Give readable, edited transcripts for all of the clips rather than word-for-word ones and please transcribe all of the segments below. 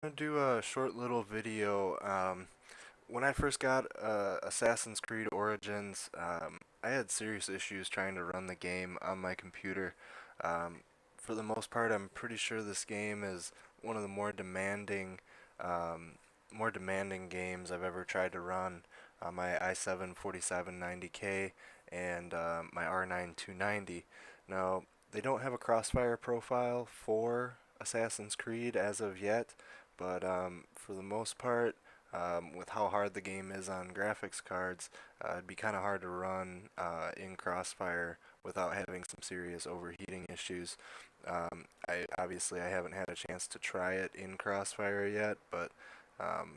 I'm gonna do a short little video. When I first got Assassin's Creed Origins, I had serious issues trying to run the game on my computer. Um, for the most part, I'm pretty sure this game is one of the more demanding games I've ever tried to run on my i7 4790K and my R9 290. Now, they don't have a crossfire profile for Assassin's Creed as of yet, but for the most part, with how hard the game is on graphics cards, it'd be kind of hard to run in Crossfire without having some serious overheating issues. I haven't had a chance to try it in Crossfire yet, but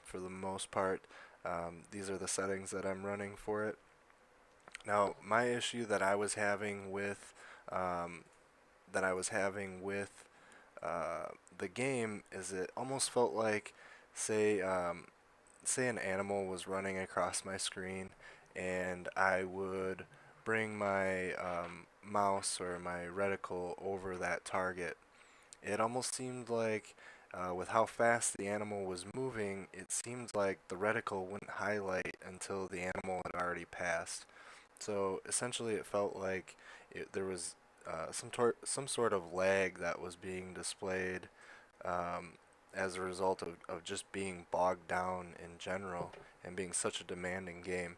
for the most part, these are the settings that I'm running for it. Now, my issue um, that I was having with the game is it almost felt like, say, say an animal was running across my screen, and I would bring my mouse or my reticle over that target. It almost seemed like, with how fast the animal was moving, it seemed like the reticle wouldn't highlight until the animal had already passed. So essentially, it felt like there was some sort of lag that was being displayed um, as a result of just being bogged down in general and being such a demanding game.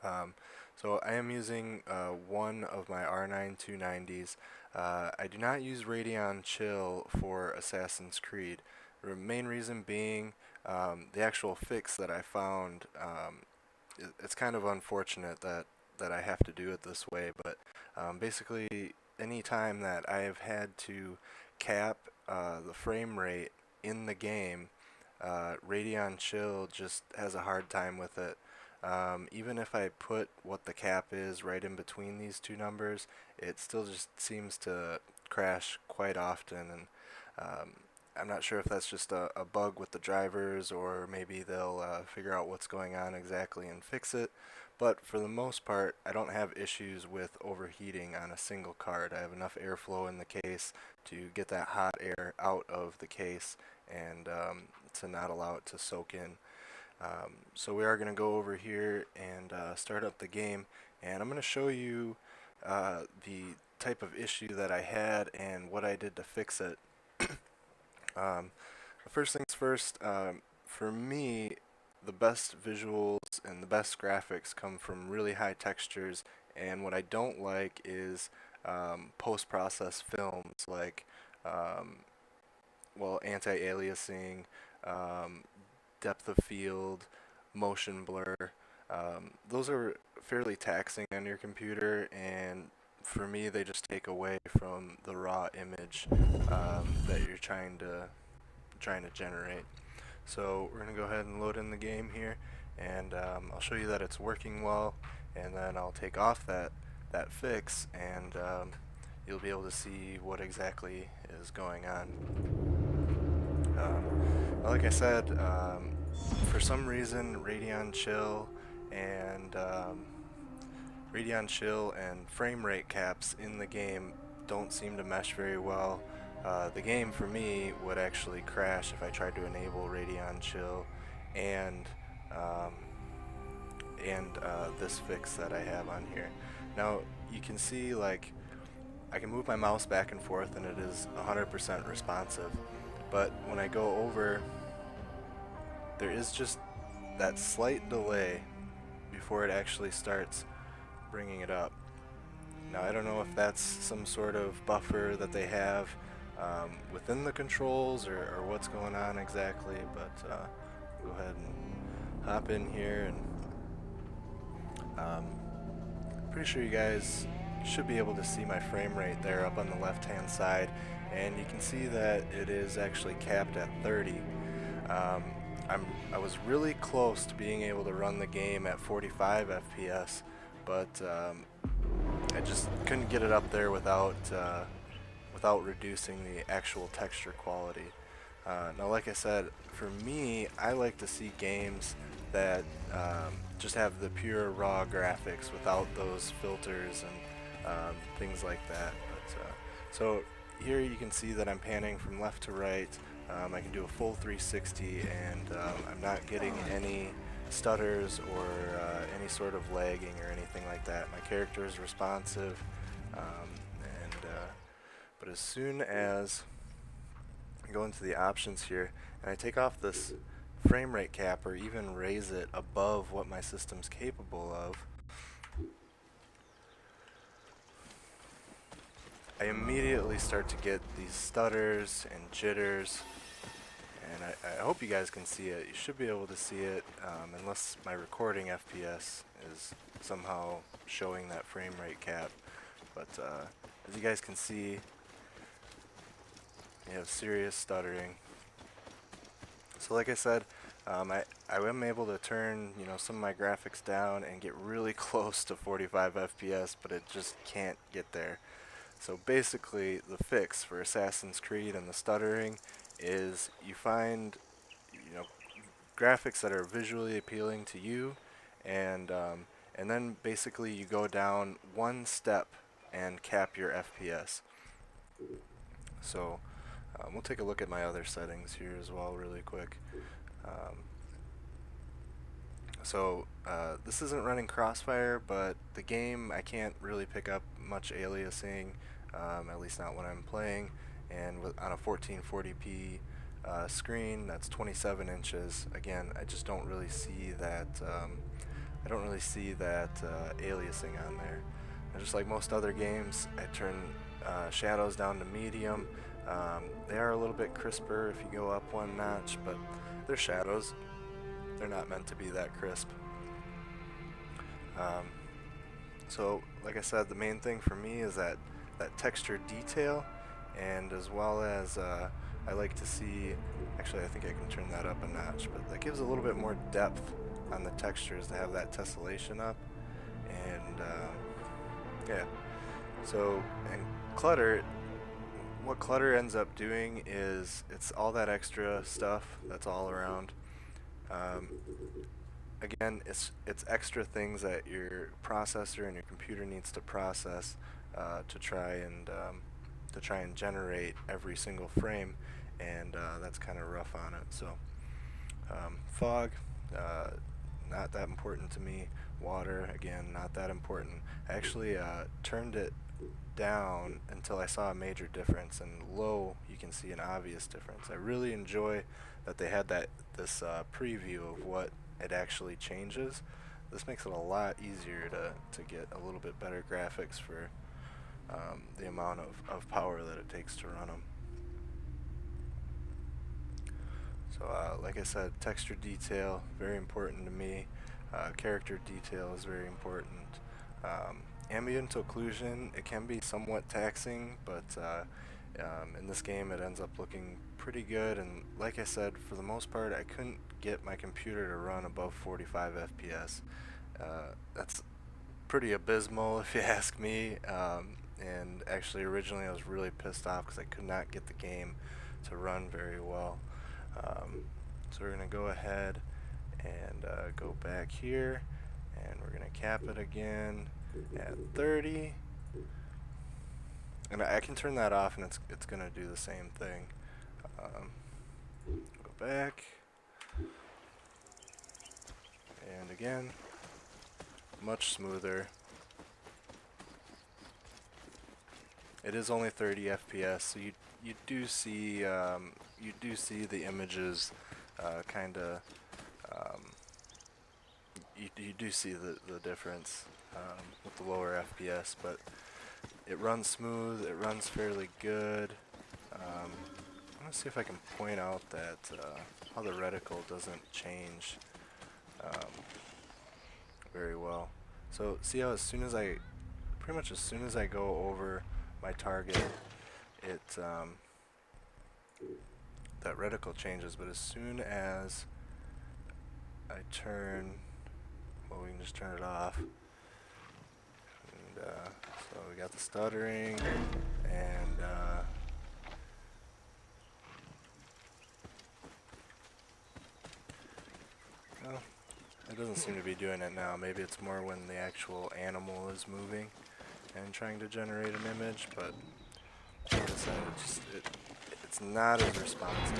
Um, so I am using one of my R9 290s. I do not use Radeon Chill for Assassin's Creed. The main reason being the actual fix that I found. It's kind of unfortunate that I have to do it this way, but basically, any time that I have had to cap the frame rate in the game, Radeon Chill just has a hard time with it. Even if I put what the cap is right in between these two numbers, it still just seems to crash quite often, and um, I'm not sure if that's just a bug with the drivers, or maybe they'll figure out what's going on exactly and fix it. But for the most part, I don't have issues with overheating on a single card. I have enough airflow in the case to get that hot air out of the case and to not allow it to soak in. So we are going to go over here and start up the game, and I'm going to show you the type of issue that I had and what I did to fix it. Um, First things first, for me, the best visuals and the best graphics come from really high textures, and what I don't like is post-process films like, um, anti-aliasing, um, depth of field, motion blur. Those are fairly taxing on your computer, and for me, they just take away from the raw image that you're trying to generate. So we're going to go ahead and load in the game here, and I'll show you that it's working well, and then I'll take off that fix, and you'll be able to see what exactly is going on. Like I said, for some reason, and Radeon Chill and frame rate caps in the game don't seem to mesh very well. The game for me would actually crash if I tried to enable Radeon Chill and um, this fix that I have on here. Now you can see, like, I can move my mouse back and forth and it is 100% responsive, but when I go over, there is just that slight delay before it actually starts bringing it up. Now, I don't know if that's some sort of buffer that they have within the controls, or what's going on exactly, but go ahead and hop in here, and um, pretty sure you guys should be able to see my frame rate there up on the left hand side, and you can see that it is actually capped at 30. Um, I was really close to being able to run the game at 45 FPS, but I just couldn't get it up there without reducing the actual texture quality. Now, like I said, for me, I like to see games that just have the pure raw graphics without those filters and things like that. So here you can see that I'm panning from left to right. I can do a full 360, and I'm not getting any stutters or any sort of lagging or anything like that. My character is responsive, but as soon as I go into the options here and I take off this frame rate cap or even raise it above what my system's capable of, I immediately start to get these stutters and jitters, and I hope you guys can see it. You should be able to see it, unless my recording FPS is somehow showing that frame rate cap. But as you guys can see, you have serious stuttering. So like I said, I am able to turn some of my graphics down and get really close to 45 FPS, but it just can't get there. So basically, the fix for Assassin's Creed and the stuttering is you find graphics that are visually appealing to you, and then basically you go down one step and cap your FPS. So we'll take a look at my other settings here as well really quick. This isn't running Crossfire, but the game, I can't really pick up much aliasing, at least not when I'm playing, and on a 1440p screen that's 27 inches, again, I just don't really see that aliasing on there. And just like most other games, I turn shadows down to medium. They are a little bit crisper if you go up one notch, but they're shadows. They're not meant to be that crisp. So like I said, the main thing for me is that texture detail, and as well as I like to see, actually I think I can turn that up a notch, but that gives a little bit more depth on the textures to have that tessellation up. And yeah, so, and clutter, what clutter ends up doing is it's all that extra stuff that's all around. Again, it's extra things that your processor and your computer needs to process to try and generate every single frame, and that's kind of rough on it. So fog, not that important to me. Water, again, not that important. I actually turned it down until I saw a major difference, and low you can see an obvious difference. I really enjoy that they had this preview of what it actually changes. This makes it a lot easier to get a little bit better graphics for the amount of power that it takes to run them. So like I said, texture detail, very important to me. Character detail is very important. Ambient occlusion, it can be somewhat taxing, but in this game it ends up looking pretty good, and like I said, for the most part I couldn't get my computer to run above 45 FPS. That's pretty abysmal if you ask me, and actually originally I was really pissed off because I could not get the game to run very well. So we're going to go ahead and go back here, and we're going to cap it again at 30, and I can turn that off and it's going to do the same thing. Go back, and again, much smoother. It is only 30 FPS, so you do see the images kind of. You do see the difference with the lower FPS, but it runs smooth. It runs fairly good. I'm gonna see if I can point out that how the reticle doesn't change very well. So see how pretty much as soon as I go over my target, that reticle changes, but as soon as I turn, well, we can just turn it off. And so we got the stuttering, and well, it doesn't seem to be doing it now. Maybe it's more when the actual animal is moving and trying to generate an image, but like I said, it's it's not as responsive.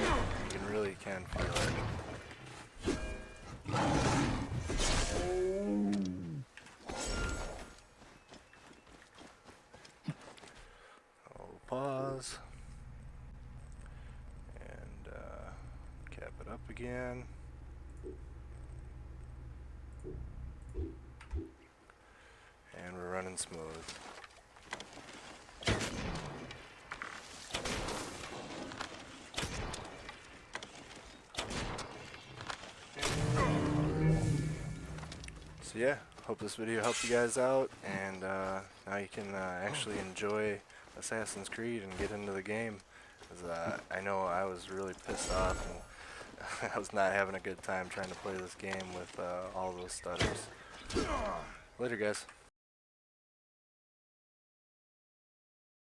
You really can feel it. I'll pause and cap it up again. And we're running smooth. So yeah, hope this video helped you guys out, and now you can actually enjoy Assassin's Creed and get into the game. 'Cause, I know I was really pissed off, and I was not having a good time trying to play this game with all those stutters. Later, guys.